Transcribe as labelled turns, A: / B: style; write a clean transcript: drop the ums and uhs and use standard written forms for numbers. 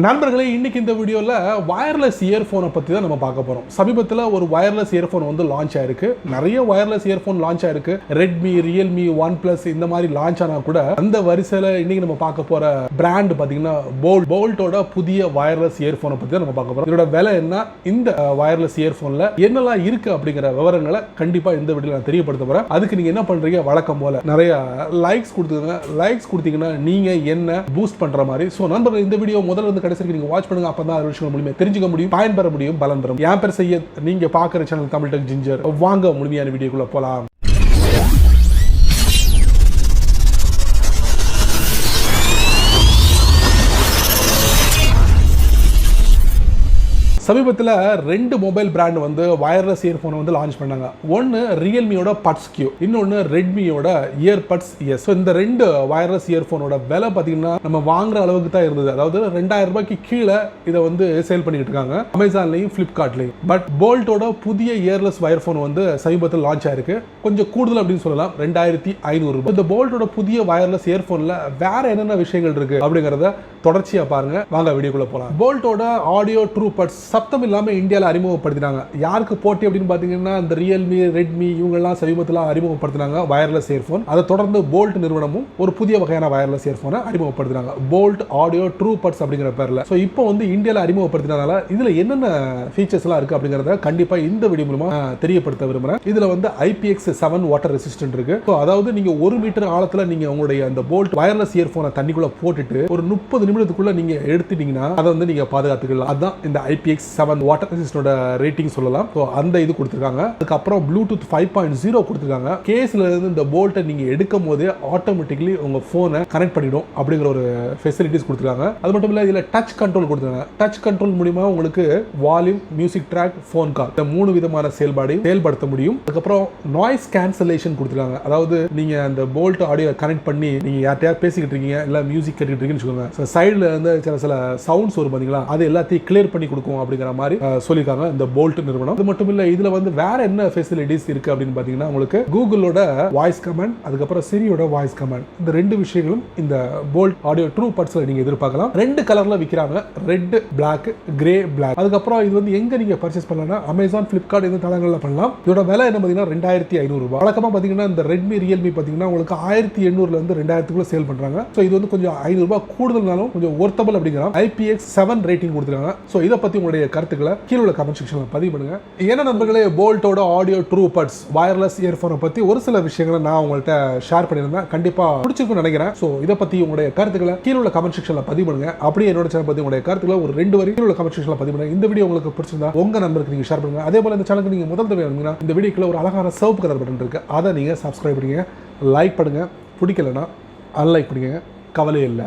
A: நண்பர்களே இன்னைக்கு இந்த வீடியோல வயர்லெஸ் இயர்போனை பத்தி தான் நம்ம பார்க்க போறோம். சமீபத்தில் ஒரு வயர்லெஸ் இயர்போன் வந்து லான்ச் ஆயிருக்கு. நிறைய வயர்லெஸ் இயர்போன் லான்ச் ஆயிருக்கு. ரெட்மி, ரியல்மி, OnePlus இந்த மாதிரி லான்ச் ஆனா கூட அந்த வரிசையில இன்னைக்கு நம்ம பார்க்க போற பிராண்ட் பாத்தீங்கன்னா போல்ட்டோட புதிய வயர்லெஸ் இயர்போனை பத்தி தான் நம்ம பார்க்க போறோம். இதோட விலை என்ன, இந்த வயர்லெஸ் இயர்போன்ல என்னெல்லாம் இருக்கு அப்படிங்கிற விவரங்களை கண்டிப்பா இந்த வீடியோல நான் தெரியப்படுத்த போறேன். அதுக்கு நீங்க என்ன பண்றீங்க, வழக்கம் போல நிறைய லைக்ஸ் கொடுத்துங்க. லைக்ஸ் கொடுத்தீங்கன்னா நீங்க என்ன பூஸ்ட் பண்ற மாதிரி. ஸோ நண்பர்கள், இந்த வீடியோ முதல்ல இருந்து கடைசி நீங்க வாட்ச் பண்ணுங்க. அப்பதான் அது விஷயம் மூலமா தெரிஞ்சுக்க முடியும், பயன் பெற முடியும், பலன் பெறும். என் பேர் செய்ய, நீங்க பாக்குற சேனல் தமிழ் டெக் ஜிஞ்சர். வாங்க முழுமையான வீடியோக்குள்ள போலாம். சமீபத்தில் ரெண்டு மொபைல் பிராண்ட் வந்து வயர்லெஸ் இயர்போனை வந்து லான்ச் பண்ணாங்க. ஒன்று ரியல்மியோட பட்ஸ் கியூ, இன்னொன்று ரெட்மியோட இயர்பட்ஸ் எஸ். இந்த ரெண்டு வயர்லெஸ் இயர்போனோட விலை பார்த்தீங்கன்னா நம்ம வாங்குற அளவுக்கு தான் இருந்தது. அதாவது 2000 ரூபாய்க்கு கீழே இதை வந்து சேல் பண்ணிட்டு இருக்காங்க அமேசான்லையும் ஃப்ளிப்கார்ட்லையும். பட் போல்ட்டோட புதிய இயர்லெஸ் இயர்போன் வந்து சமீபத்தில் லான்ச் ஆயிருக்கு. கொஞ்சம் கூடுதல் அப்படின்னு சொல்லலாம், 2500 ரூபாய். இந்த போல்ட்டோட புதிய வயர்லெஸ் இயர்போன்ல வேற என்னென்ன விஷயங்கள் இருக்கு அப்படிங்கிறத தொடர்ச்சியா பாருங்க. வாங்க வீடியோக்குள்ள போலாம். போல்ட்டோட ஆடியோ ட்ரூபட்ஸ் சப்தம் இல்லாம இந்தியாவில் அறிமுகப்படுத்தினாங்க. யாருக்கு போட்டி அப்படின்னு பாத்தீங்கன்னா இந்த ரியல்மி, ரெட்மி இவங்கெல்லாம் சமீபத்தில் அறிமுகப்படுத்தினாங்க வயர்லெஸ் இயர்போன். அதை தொடர்ந்து போல்ட் நிறுவனமும் ஒரு புதிய வகையான வயர்லெஸ் இயர்போனை அறிமுகப்படுத்தினாங்க, போல்ட் ஆடியோ ட்ரூபட்ஸ் அப்படிங்கிற பேர்ல. ஸோ இப்போ வந்து இந்தியாவில் அறிமுகப்படுத்தினால இதுல என்னென்ன ஃபீச்சர்ஸ் எல்லாம் இருக்கு அப்படிங்கறத கண்டிப்பா இந்த வீடியோ மூலமா தெரியப்படுத்த விரும்புறேன். இதுல வந்து IPX7 வாட்டர் ரெசிஸ்டன்ட் இருக்கு. அதாவது நீங்க 1 மீட்டர் ஆழத்துல நீங்க உங்களுடைய அந்த போல்ட் வயர்லெஸ் இயர்போனை தண்ணிக்குள்ள போட்டுட்டு ஒரு 30 நிமிடத்துக்குள்ள நீங்க எடுத்துட்டீங்கன்னா அதை வந்து நீங்க பாதுகாத்துக்கலாம். அதுதான் இந்த IPX7 வாட்டர் ரெசிஸ்டன்ட் ரேட்டிங் சொல்லலாம். அந்த இது கொடுத்திருக்காங்க. அதுக்கப்புறம் ப்ளூடூத் 5.0 கொடுத்திருக்காங்க. கேஸ்ல இருந்து இந்த போல்ட்டை நீங்க எடுக்கும் போதே ஆட்டோமேட்டிக்கலி உங்க போனை கனெக்ட் பண்ணிடும் அப்படிங்கிற ஒரு ஃபெசிலிட்டிஸ் கொடுத்திருக்காங்க. அது மட்டும் இல்ல, இதுல டச் கண்ட்ரோல் கொடுத்திருக்காங்க. டச் கண்ட்ரோல் மூலமா உங்களுக்கு volume, music track, phone call இந்த 3 விதமான செயல்பாடையும் செயல்படுத்த முடியும். அதுக்கப்புறம் நாய்ஸ் கேன்சலேஷன் கொடுத்திருக்காங்க. அதாவது நீங்க அந்த போல்ட் ஆடியோ கனெக்ட் பண்ணி நீங்க யார்ட்டையாவது பேசிக்கிட்டு இருக்கீங்க, இல்ல மியூசிக் கேட்டுக்கிட்டு இருக்கீங்கன்னு வச்சுக்கோங்க, சைடுல இருந்து சில சவுண்ட்ஸ் வரும் பாத்தீங்களா, அது எல்லாத்தையும் கிளியர் பண்ணி கொடுக்கும் அப்படிங்கிற மாதிரி சொல்லிருக்காங்க இந்த போல்ட் நிறுவனம். அது மட்டும் இல்ல, இதுல வந்து வேற என்ன ஃபெசிலிட்டிஸ் இருக்கு அப்படின்னு பாத்தீங்கன்னா உங்களுக்கு கூகுளோட வாய்ஸ் கமாண்ட், அதுக்கப்புறம் சிரியோட வாய்ஸ் கமாண்ட், இந்த ரெண்டு விஷயங்களும் இந்த போல்ட் ஆடியோ ட்ரூபட்ஸ்ல நீங்க எதிர்பார்க்கலாம். ரெண்டு கலர்ல விக்கிறாங்க, ரெட், பிளாக், கிரே, பிளாக். அதுக்கப்புறம் இது வந்து எங்க நீங்க பர்ச்சேஸ் பண்ணலாம்னா அமேசான், ஃபிளிப்கார்ட் இந்த தளங்கள்ல பண்ணலாம். இதோட விலை என்ன பாத்தீங்கன்னா 2500 ரூபாய். வழக்கமா பாத்தீங்கன்னா இந்த ரெட்மி, ரியல்மி பாத்தீங்கன்னா உங்களுக்கு 1800 இருந்து 2000 சேல் பண்றாங்க. சோ இது வந்து கொஞ்சம் 500 ரூபாய் கூடுதல்னாலும் கொஞ்சம் ஒர்த்தபிள் அப்படிங்கிற IPX7 ரேட்டிங் கொடுத்திருக்காங்க. சோ இத பத்தி உங்களுடைய கருத்துக்களை கீழே உள்ள கமெண்ட் செக்ஷன்ல பதிவு பண்ணுங்க. ஏன்னா நண்பர்களே, போல்ட்டோட ஆடியோ ட்ரூபட்ஸ் வயர்லெஸ் இயர்போனை பத்தி ஒரு சில விஷயங்களை நான் உங்கள்கிட்ட ஷேர் பண்ணியிருந்தேன். கண்டிப்பா பிடிச்சிருக்கும்னு நினைக்கிறேன். சோ இதை பத்தி உங்களுடைய கருத்துக்களை கீழே உள்ள கமெண்ட் செக்ஷன்ல பதிவு பண்ணுங்க. அப்படியே என்னோட சேனல் பத்தி உங்களுடைய கருத்துக்களை ஒரு 2 வரி கீழே உள்ள கமெண்ட் செக்ஷன்ல பதிவு பண்ணுங்க. இந்த வீடியோ உங்களுக்கு பிடிச்சிருந்தா உங்க நண்பருக்கு நீங்க ஷேர் பண்ணுங்க. அதே போல இந்த சேனலுக்கு நீங்க முதல் தடவை வந்தீங்கன்னா இந்த வீடியோக்குள்ள ஒரு அழகான சிவப்பு கலர் பட்டன் இருக்கு, அதை நீங்க சப்ஸ்கிரைப் பண்ணுங்க, லைக் பண்ணுங்க. பிடிக்கலன்னா அன்லைக் பண்ணுங்க, கவலை இல்லை.